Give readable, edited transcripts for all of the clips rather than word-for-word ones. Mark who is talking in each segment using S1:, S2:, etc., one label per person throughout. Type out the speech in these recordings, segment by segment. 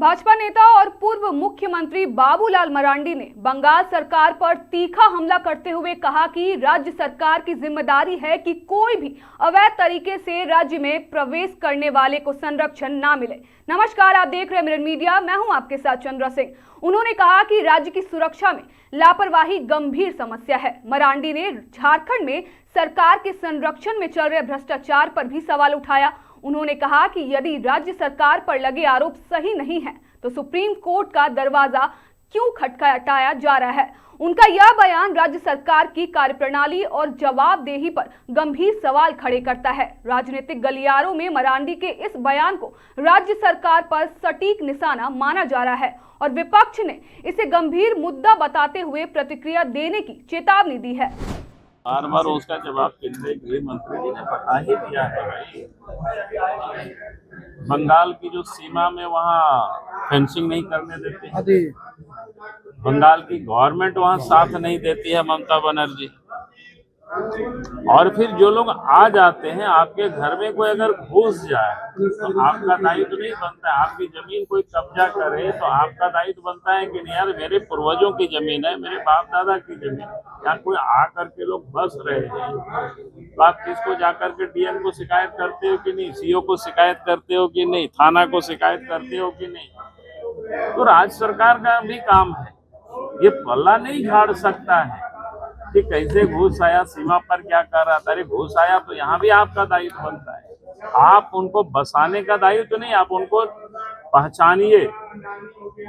S1: भाजपा नेता और पूर्व मुख्यमंत्री बाबूलाल मरांडी ने बंगाल सरकार पर तीखा हमला करते हुए कहा कि राज्य सरकार की जिम्मेदारी है कि कोई भी अवैध तरीके से राज्य में प्रवेश करने वाले को संरक्षण ना मिले। नमस्कार, आप देख रहे हैं मिरर मीडिया, मैं हूं आपके साथ चंद्रा सिंह। उन्होंने कहा कि राज्य की सुरक्षा में लापरवाही गंभीर समस्या है। मरांडी ने झारखंड में सरकार के संरक्षण में चल रहे भ्रष्टाचार पर भी सवाल उठाया। उन्होंने कहा कि यदि राज्य सरकार पर लगे आरोप सही नहीं है तो सुप्रीम कोर्ट का दरवाजा क्यों खटखटाया जा रहा है। उनका यह बयान राज्य सरकार की कार्यप्रणाली और जवाबदेही पर गंभीर सवाल खड़े करता है। राजनीतिक गलियारों में मरांडी के इस बयान को राज्य सरकार पर सटीक निशाना माना जा रहा है और विपक्ष ने इसे गंभीर मुद्दा बताते हुए प्रतिक्रिया देने की चेतावनी दी है।
S2: बार बार उसका जवाब केंद्रीय गृह मंत्री जी ने बता ही दिया है भाई। बंगाल की जो सीमा में वहाँ फेंसिंग नहीं करने देते हैं, बंगाल की गवर्नमेंट वहाँ साथ नहीं देती है, ममता बनर्जी। और फिर जो लोग आ जाते हैं आपके घर में, कोई अगर घुस जाए तो आपका दायित्व नहीं बनता है। आपकी जमीन कोई कब्जा करे तो आपका दायित्व बनता है कि नहीं यार मेरे पूर्वजों की जमीन है, मेरे बाप दादा की जमीन। या कोई आ करके लोग बस रहे हैं तो आप किसको जाकर के डीएम को शिकायत करते हो कि नहीं, सीओ को शिकायत करते हो कि नहीं, थाना को शिकायत करते हो कि नहीं। तो राज्य सरकार का भी काम है, ये पल्ला नहीं झाड़ सकता है कि कैसे घुस आया, सीमा पर क्या कर रहा था। अरे घुस आया तो यहाँ भी आपका दायित्व बनता है। आप उनको बसाने का दायित्व नहीं, आप उनको पहचानिए,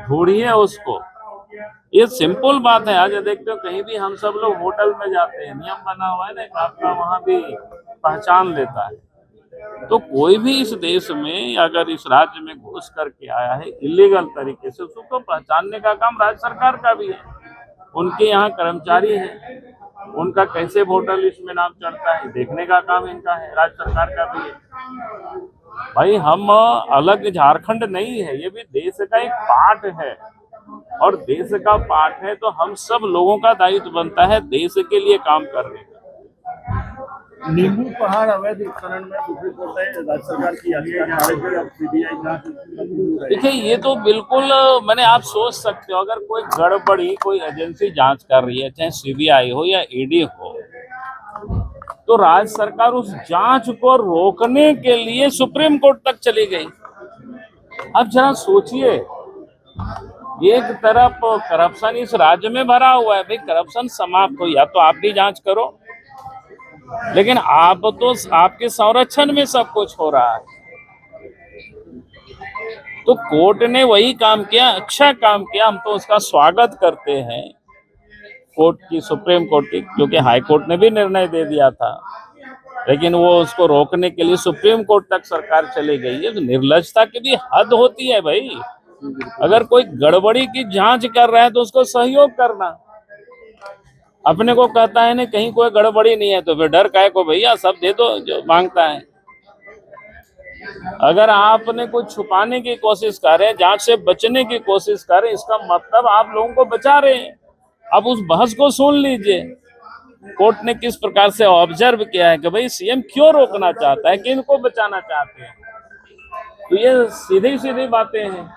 S2: ढूंढिए उसको। ये सिंपल बात है। आज देखते हो कहीं भी हम सब लोग होटल में जाते हैं, नियम बना हुआ है ना, आपका वहाँ भी पहचान लेता है। तो कोई भी इस देश में अगर इस राज्य में घुस करके आया है इलीगल तरीके से, उसको पहचानने का काम राज्य सरकार का भी है। उनके यहाँ कर्मचारी हैं, उनका कैसे वोटर लिस्ट में नाम चढ़ता है देखने का काम इनका है, राज्य सरकार का भी है। भाई हम अलग झारखंड नहीं है, ये भी देश का एक पार्ट है और देश का पार्ट है तो हम सब लोगों का दायित्व बनता है देश के लिए काम करने का।
S3: नींबू पहाड़ अवैध उत्खनन में सुप्रीम कोर्ट ने राज्य सरकार की
S2: देखिए, ये तो बिल्कुल मैंने आप सोच सकते हो, अगर कोई गड़बड़ी कोई एजेंसी जांच कर रही है, चाहे सीबीआई हो या ईडी हो, तो राज्य सरकार उस जांच को रोकने के लिए सुप्रीम कोर्ट तक चली गई। अब जरा सोचिए, एक तरफ करप्शन इस राज्य में भरा हुआ है, भाई करप्शन समाप्त हो या तो आप भी जांच करो, लेकिन आप तो आपके संरक्षण में सब कुछ हो रहा है। तो कोर्ट ने वही काम किया, अच्छा काम किया, हम तो उसका स्वागत करते हैं कोर्ट की, सुप्रीम कोर्ट की, क्योंकि हाई कोर्ट ने भी निर्णय दे दिया था, लेकिन वो उसको रोकने के लिए सुप्रीम कोर्ट तक सरकार चली गई है। तो निर्लजता की भी हद होती है भाई। अगर कोई गड़बड़ी की जांच कर रहा है तो उसको सहयोग करना। अपने को कहता है ना कहीं कोई गड़बड़ी नहीं है तो फिर डर काहे को, भैया सब दे दो जो मांगता है। अगर आपने कुछ छुपाने की कोशिश कर रहे हैं, जांच से बचने की कोशिश कर रहे हैं, इसका मतलब आप लोगों को बचा रहे हैं। अब उस बहस को सुन लीजिए, कोर्ट ने किस प्रकार से ऑब्जर्व किया है कि भाई सीएम क्यों रोकना चाहता है, किनको बचाना चाहते हैं। तो ये सीधी सीधी बातें हैं।